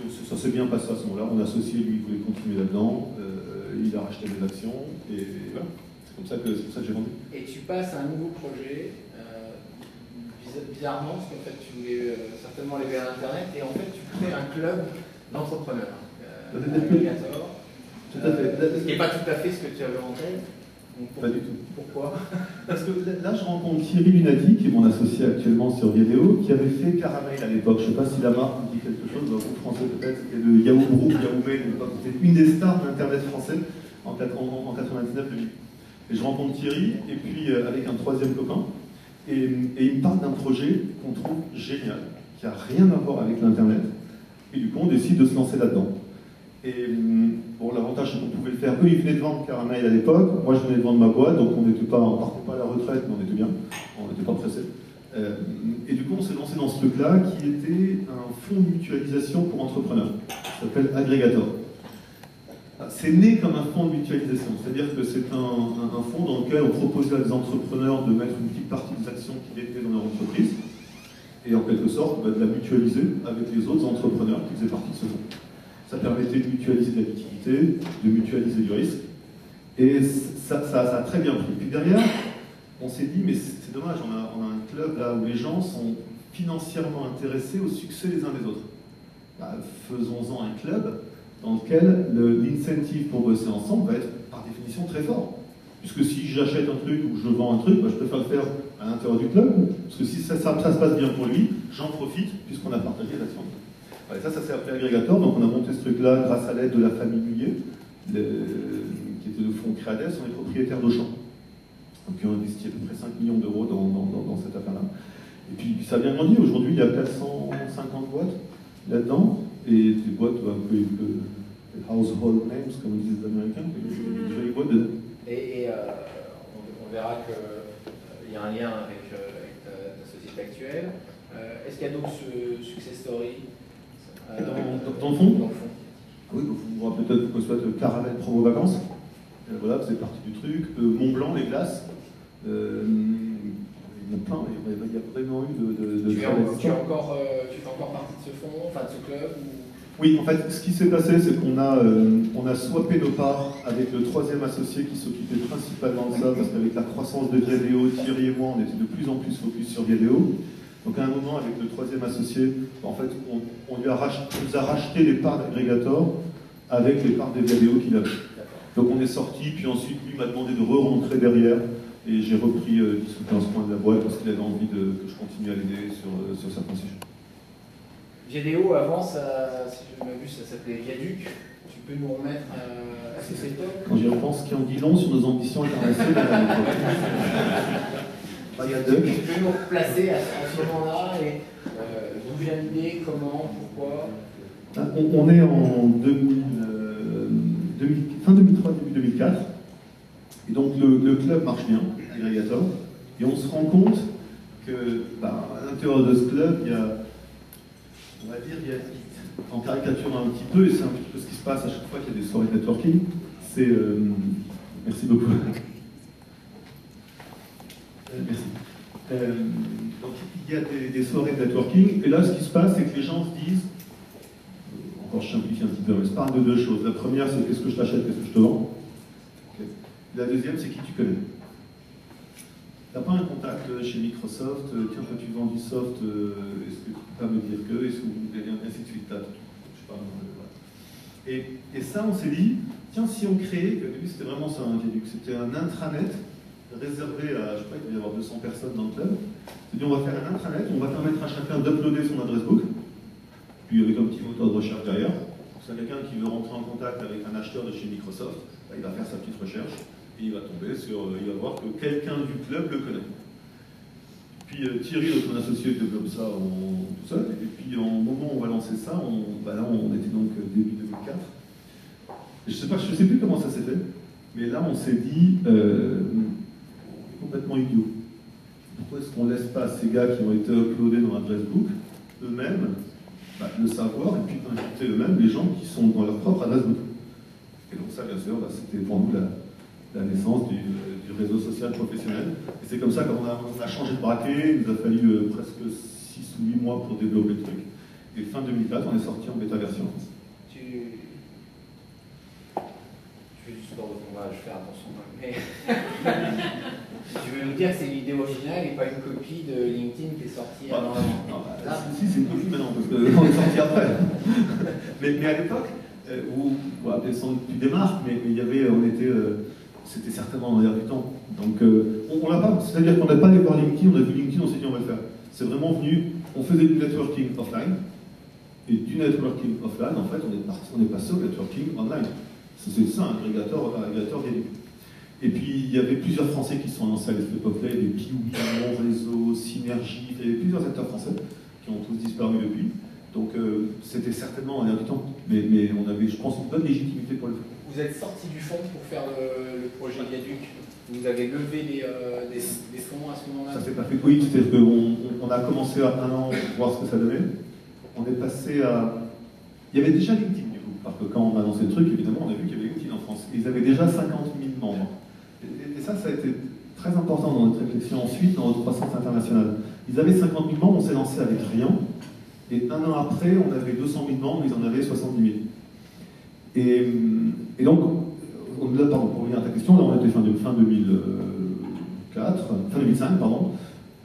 puis ça s'est bien passé à ce moment-là. Mon associé, lui, il voulait continuer là-dedans. Il a racheté des actions et voilà. C'est pour ça que j'ai vendu. Et tu passes à un nouveau projet, bizarrement, parce qu'en fait tu voulais certainement aller vers Internet, et en fait tu crées un club d'entrepreneurs. Agregator. Tout à fait. Ce qui n'est pas tout à fait ce que tu avais en tête. Pas du tout. Pourquoi? Parce que là, je rencontre Thierry Lunati, qui est mon associé actuellement sur Viadeo, qui avait fait Caramel à l'époque. Je ne sais pas si la marque vous dit quelque chose, en français peut-être, c'était le Yahoo Group, Yahoo Mail, c'était une des stars d'Internet français en 99-2000. Et je rencontre Thierry, et puis avec un troisième copain, et il me parle d'un projet qu'on trouve génial, qui n'a rien à voir avec l'Internet, et du coup on décide de se lancer là-dedans. Et bon, l'avantage c'est qu'on pouvait le faire. Eux, ils venaient de vendre Caramel à l'époque, moi je venais de vendre ma boîte, donc on partait pas à la retraite, mais on était bien, on n'était pas pressés. Et du coup, on s'est lancé dans ce truc-là, qui était un fonds de mutualisation pour entrepreneurs, qui s'appelle Agregator. C'est né comme un fonds de mutualisation, c'est-à-dire que c'est un fonds dans lequel on proposait à des entrepreneurs de mettre une petite partie des actions qu'ils détenaient dans leur entreprise, et en quelque sorte de la mutualiser avec les autres entrepreneurs qui faisaient partie de ce fonds. Ça permettait de mutualiser de la liquidité, de mutualiser du risque, et ça a très bien pris. Puis derrière, on s'est dit, mais c'est dommage, on a un club là où les gens sont financièrement intéressés au succès les uns des autres. Bah, faisons-en un club dans lequel l'incentive pour bosser ensemble va être par définition très fort. Puisque si j'achète un truc ou je vends un truc, bah, je préfère le faire à l'intérieur du club, parce que si ça se passe bien pour lui, j'en profite puisqu'on a partagé l'action. Voilà, ça s'est appelé Agregator, donc on a monté ce truc-là grâce à l'aide de la famille Mullier, qui était le fonds Creades, on est propriétaire d'Auchan. Donc ils ont investi à peu près 5 millions d'euros dans cette affaire-là. Et puis ça a bien grandi, aujourd'hui il y a 450 boîtes là-dedans, et des boîtes un peu household names, comme disent les Américains, des jolies boîtes de... Et on verra qu'il y a un lien avec ta société actuelle. Est-ce qu'il y a d'autres success stories dans le fond? Oui, vous vous rappelez peut-être que ce soit Caramel Promo Vacances. Voilà, c'est parti du truc. Mont Blanc, les glaces. Il y en a plein, il y a vraiment eu de tu fais encore partie de ce fonds, enfin de ce club ou... Oui, en fait, ce qui s'est passé, c'est qu'on a swappé nos parts avec le troisième associé qui s'occupait principalement de ça, parce qu'avec la croissance de Viadeo, Thierry et moi, on était de plus en plus focus sur Viadeo. Donc à un moment, avec le troisième associé, en fait, on nous a racheté les parts d'Agregator avec les parts de Viadeo qu'il avait. Donc on est sorti, puis ensuite, lui m'a demandé de re-rentrer derrière, et j'ai repris 10 ou 15 points de la boîte parce qu'il avait envie que je continue à l'aider sur certains sujets. Viadeo, avant, si je m'abuse, ça s'appelait Viaduc. Tu peux nous remettre à ce setup? Quand j'y repense, qui en dit long sur nos ambitions internationales. Tu peux nous replacer à ce moment-là et d'où vient l'idée, comment, pourquoi? On est en fin 2003, début 2004. Et donc le club marche bien, Agregator. Et on se rend compte que à l'intérieur de ce club, il y a, en caricature un petit peu, et c'est un petit peu ce qui se passe à chaque fois qu'il y a des soirées de networking, c'est... merci beaucoup. Merci. Donc il y a des soirées de networking, et là ce qui se passe, c'est que les gens se disent, encore je simplifie un petit peu, mais je parle de deux choses. La première, c'est qu'est-ce que je t'achète, qu'est-ce que je te vends. Okay. La deuxième, c'est qui tu connais. T'as pas un contact chez Microsoft, tiens, toi tu vends du soft, est-ce que tu peux pas me dire que, est-ce que vous voulez ainsi de suite, je sais pas, voilà. Et ça, on s'est dit, tiens, si on créait, au début c'était vraiment ça, c'était un intranet réservé à, je sais pas, il devait y avoir 200 personnes dans le club. On s'est dit, on va faire un intranet, on va permettre à chacun d'uploader son adresse book, puis avec un petit moteur de recherche derrière. C'est quelqu'un qui veut rentrer en contact avec un acheteur de chez Microsoft, il va faire sa petite recherche. Et il va tomber sur, il va voir que quelqu'un du club le connaît. Puis Thierry, notre associé, développe ça tout seul. Et puis au moment où on va lancer ça, là on était donc début 2004. Et je sais plus comment ça s'est fait, mais là on s'est dit, complètement idiot. Pourquoi est-ce qu'on ne laisse pas ces gars qui ont été uploadés dans l'adresse book, eux-mêmes, le savoir, et puis inviter eux-mêmes les gens qui sont dans leur propre adresse book. Et donc ça, bien sûr, c'était pour nous la naissance du réseau social professionnel. Et c'est comme ça qu'on a changé de braquet, il nous a fallu presque 6 ou 8 mois pour développer le truc. Et fin 2004, on est sorti en bêta version. Je vais juste je vais faire attention quand même. Je veux nous dire que c'est une idée originale et pas une copie de LinkedIn qui est sortie avant. Si, c'est une copie maintenant, parce qu'on est sorti après. mais à l'époque, où, appelez sans doute plus des marques, mais il y avait, c'était certainement en l'air du temps. Donc, on l'a pas, c'est-à-dire qu'on n'a pas allé voir LinkedIn, on a vu LinkedIn, on s'est dit on va le faire. C'est vraiment venu, on faisait du networking offline, et du networking offline, en fait, on est passé au networking online. C'est ça, un agrégateur gagné. Et puis, il y avait plusieurs Français qui se sont lancés à cette époque-là, il y avait Pioui, Mon Réseau, Synergie, il y avait plusieurs acteurs français qui ont tous disparu depuis. Donc, c'était certainement en l'air du temps, mais on avait, je pense, une bonne légitimité pour le faire. Vous êtes sorti du fond pour faire le projet Viaduc. Vous avez levé des fonds à ce moment-là? Ça s'est pas fait, oui, c'est-à-dire qu'on a commencé à un an pour voir ce que ça donnait. On est passé à... Il y avait déjà LinkedIn, du coup, parce que quand on a lancé le truc, évidemment, on a vu qu'il y avait LinkedIn en France. Ils avaient déjà 50 000 membres. Et ça a été très important dans notre réflexion ensuite, dans notre croissance internationale. Ils avaient 50 000 membres, on s'est lancé avec rien. Et un an après, on avait 200 000 membres, ils en avaient 70 000. Et donc, pardon, pour revenir à ta question, là on était fin 2005, pardon.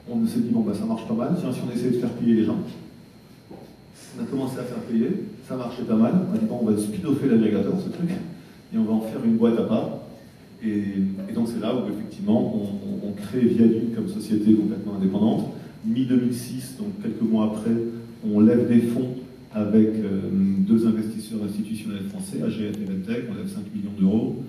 On s'est dit, bon, bah, ça marche pas mal, tiens, si on essaie de faire payer les gens. On a commencé à faire payer, ça marchait pas mal. On a dit, bon, on va speedoffer l'agrégateur, ce truc, et on va en faire une boîte à part. Et donc, c'est là où, effectivement, on crée Viaduc comme société complètement indépendante. Mi-2006, donc quelques mois après, on lève des fonds avec deux investisseurs institutionnels français, AGF et Ventec, on lève 5 millions d'euros.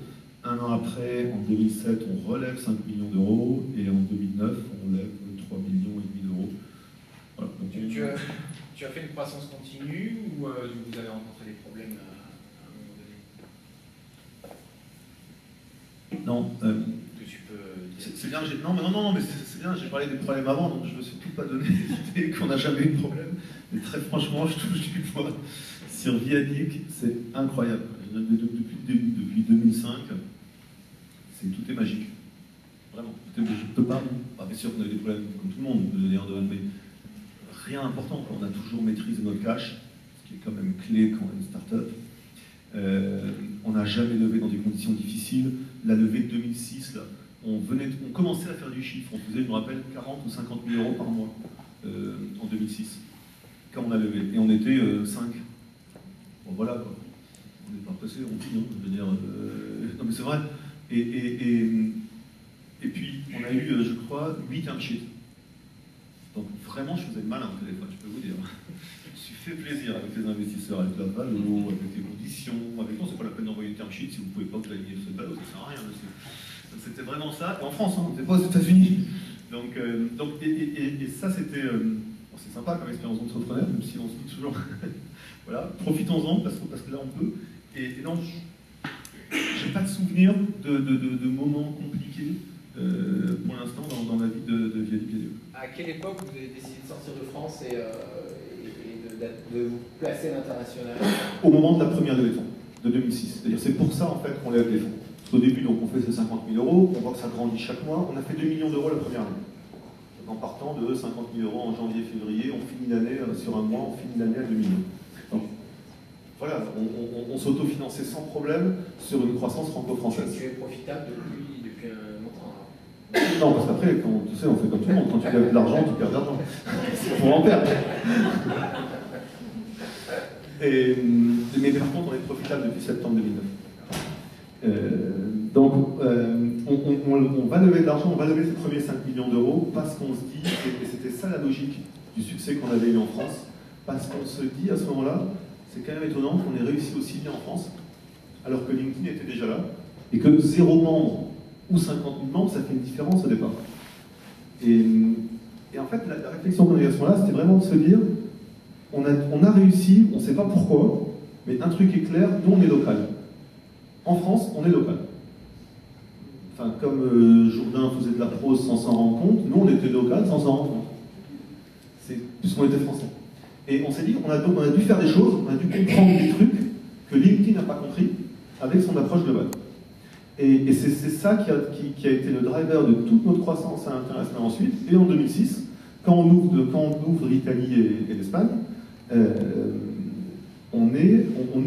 Un an après, en 2007, on relève 5 millions d'euros, et en 2009, on lève 3,5 millions d'euros. Voilà. Donc, tu as fait une croissance continue, ou vous avez rencontré des problèmes à un moment donné? Non. C'est bien, mais c'est bien, j'ai parlé des problèmes avant, donc je ne me suis pas donné l'idée qu'on n'a jamais eu de problème. Mais très franchement, je touche du poing. Sur Viaduc, c'est incroyable. Depuis le début, depuis 2005, tout est magique. Vraiment. Je ne peux pas. Bien sûr qu'on a eu des problèmes comme tout le monde, mais rien d'important. On a toujours maîtrisé notre cash, ce qui est quand même clé quand on est une start-up. On n'a jamais levé dans des conditions difficiles. La levée de 2006, là, on commençait à faire du chiffre. On faisait, je me rappelle, 40 ou 50 000 euros par mois en 2006, quand on a levé. Et on était 5. Bon, voilà, quoi. On n'est pas passé, on dit, non, je veux dire... non, mais c'est vrai. Et puis, on a eu, je crois, 8 term sheets. Donc, vraiment, je faisais le malin au téléphone, je peux vous dire. Je me suis fait plaisir avec les investisseurs, avec la valeur, avec les conditions, avec... Non, c'est pas la peine d'envoyer une term sheet si vous ne pouvez pas gagner ce bateau, ça sert à rien. C'était vraiment ça. Et en France, on n'était pas aux États-Unis. Donc, ça, c'était... c'est sympa comme expérience d'entrepreneur, même si on se dit toujours... voilà, profitons-en, parce que là, on peut. Et non, je n'ai pas de souvenir de moments compliqués pour l'instant dans la vie de Viaduc. À quelle époque vous avez décidé de sortir de France et de vous placer à l'international? Au moment de la première levée de fonds, de 2006. C'est-à-dire, c'est pour ça, en fait, qu'on lève les fonds. Au début, donc, on fait ces 50 000 euros, on voit que ça grandit chaque mois. On a fait 2 millions d'euros la première année. En partant de 50 000 euros en janvier-février, on finit l'année sur un mois, on finit l'année à 2 millions. Donc, voilà, on s'autofinançait sans problème sur une croissance franco-française. Tu es profitable depuis un longtemps? Non, parce qu'après, tu sais, on fait comme tout le monde. Quand tu gagnes de l'argent, tu perds de l'argent. Il faut en perdre. Mais par contre, on est profitable depuis septembre 2009. Donc, on va lever de l'argent, on va lever ces premiers 5 millions d'euros parce qu'on se dit, et c'était ça la logique du succès qu'on avait eu en France, parce qu'on se dit à ce moment-là, c'est quand même étonnant qu'on ait réussi aussi bien en France, alors que LinkedIn était déjà là, et que 0 membre ou 50 000 membres, ça fait une différence au départ. Et en fait, la réflexion qu'on a eu à ce moment-là, c'était vraiment de se dire, on a réussi, on ne sait pas pourquoi, mais un truc est clair, nous on est local. En France, on est local. Enfin, comme Jourdain faisait de la prose sans s'en rendre compte, nous on était local sans s'en rendre compte. Puisqu'on était français. Et on s'est dit, on a dû faire des choses, on a dû comprendre des trucs que LinkedIn n'a pas compris avec son approche globale. Et c'est ça qui a été le driver de toute notre croissance à l'international ensuite. Et en 2006, quand on ouvre l'Italie et l'Espagne, On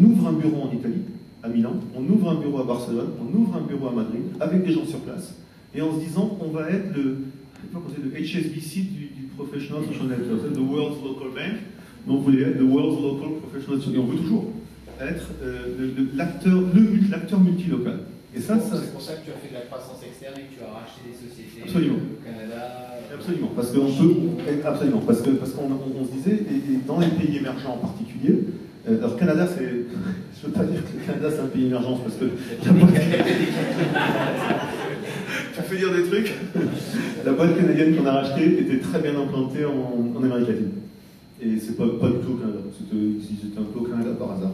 ouvre un bureau en Italie, à Milan, on ouvre un bureau à Barcelone, on ouvre un bureau à Madrid, avec des gens sur place, et en se disant qu'on va être le HSBC du Professional Social Network, the World's Local Bank, donc vous voulez être le World's Local Professional Social Network, et on veut toujours être l'acteur multilocal. Et ça, c'est pour ça que tu as fait de la croissance externe et que tu as racheté des sociétés absolument. Au Canada. Absolument, parce qu'on peut, absolument, parce qu'on se disait, et dans les pays émergents en particulier, alors Canada, je ne veux pas dire que le Canada c'est un pays émergent, parce que tu fais dire des trucs. La boîte canadienne qu'on a rachetée était très bien implantée en Amérique latine. Et c'est pas du tout au Canada, c'était un peu au Canada par hasard.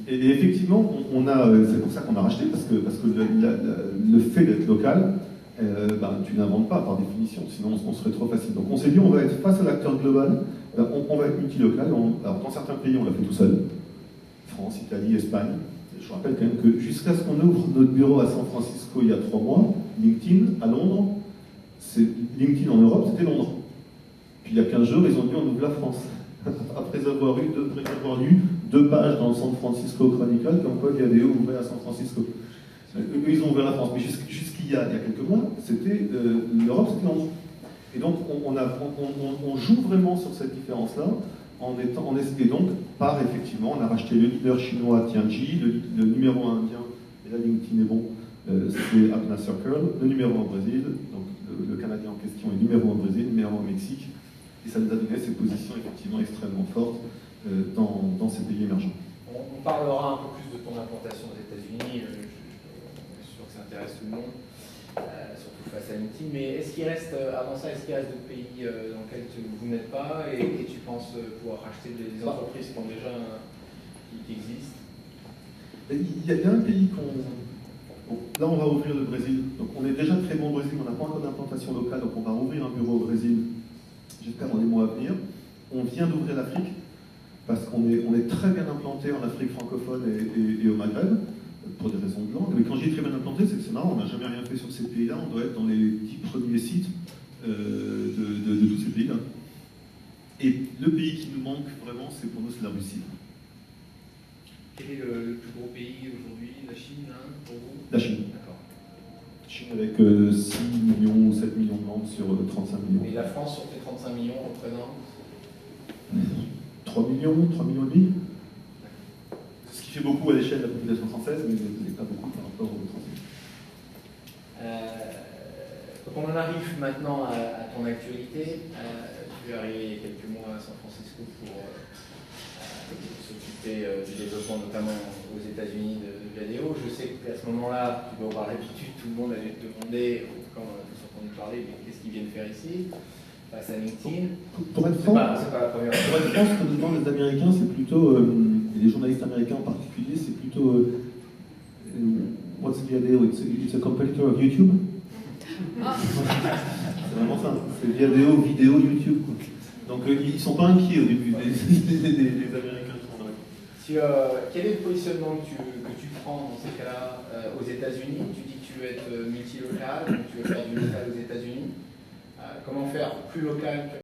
Et effectivement, c'est pour ça qu'on a racheté, parce que le fait d'être local, tu n'inventes pas par définition, sinon on serait trop facile. Donc on s'est dit, on va être face à l'acteur global, on va être multilocal. Alors dans certains pays, on l'a fait tout seul, France, Italie, Espagne. Je rappelle quand même que jusqu'à ce qu'on ouvre notre bureau à San Francisco il y a 3 mois, LinkedIn à Londres, LinkedIn en Europe, c'était Londres. Puis il y a 15 jours, ils ont dit on ouvre la France. Après avoir lu 2 pages dans le San Francisco Chronicle, comme quoi Viadeo ouvrait à San Francisco. Eux, ils ont ouvert la France. Mais jusqu'il y a quelques mois, l'Europe, c'était Londres. Et donc, on joue vraiment sur cette différence-là, et donc, effectivement, on a racheté le leader chinois Tianji, le numéro 1 indien, et là LinkedIn est bon, c'est Apna Circle, le numéro 1 au Brésil, donc le Canadien en question est numéro 1 au Brésil, numéro 1 au Mexique, et ça nous a donné ces positions effectivement extrêmement fortes dans ces pays émergents. On parlera un peu plus de ton implantation aux États-Unis, je suis sûr que ça intéresse tout le monde. Surtout face à LinkedIn, mais est-ce qu'il reste, avant ça, d'autres pays dans lesquels vous n'êtes pas et tu penses pouvoir racheter des entreprises qui ont déjà qui existent? Il y a un pays là on va ouvrir le Brésil, donc on est déjà très bon au Brésil, on n'a pas encore d'implantation locale, donc on va ouvrir un bureau au Brésil, j'espère dans les mois à venir. On vient d'ouvrir l'Afrique, parce qu'on est très bien implanté en Afrique francophone et au Maghreb, pour des raisons de langue. Mais quand je dis très bien implanté, c'est que c'est marrant, on n'a jamais rien fait sur ces pays-là, on doit être dans les 10 premiers sites de tous ces pays-là. Et le pays qui nous manque vraiment, pour nous, c'est la Russie. Quel est le plus gros pays aujourd'hui? La Chine, hein, pour vous? La Chine. D'accord. Chine avec 6 millions ou 7 millions de membres sur 35 millions. Et la France, sur tes 35 millions, représente 3 millions, 3 millions et demi. Ce qui fait beaucoup à l'échelle de la population française, mais pas beaucoup par rapport aux Français. Donc on en arrive maintenant à ton actualité. Tu es arrivé il y a quelques mois à San Francisco pour s'occuper du développement, notamment aux États-Unis de Viadeo. Je sais qu'à ce moment-là, tu dois avoir l'habitude, tout le monde a dû te demander, quand on a tous entendu parler, mais qu'est-ce qu'ils viennent faire ici, face à LinkedIn. Pour être franc, c'est pas la première fois. Pour être franc, ce que nous demandent les Américains, c'est plutôt, et les journalistes américains en particulier, c'est plutôt what's Viadeo? It's a competitor of YouTube. C'est vraiment ça. C'est Viadeo, vidéo, YouTube. Quoi. Donc ils ne sont pas inquiets au début, les Américains qui sont là. Quel est le positionnement que tu prends dans ces cas-là aux États-Unis? Tu dis que tu veux être multilocal, donc tu veux faire du local aux États-Unis. Comment faire plus local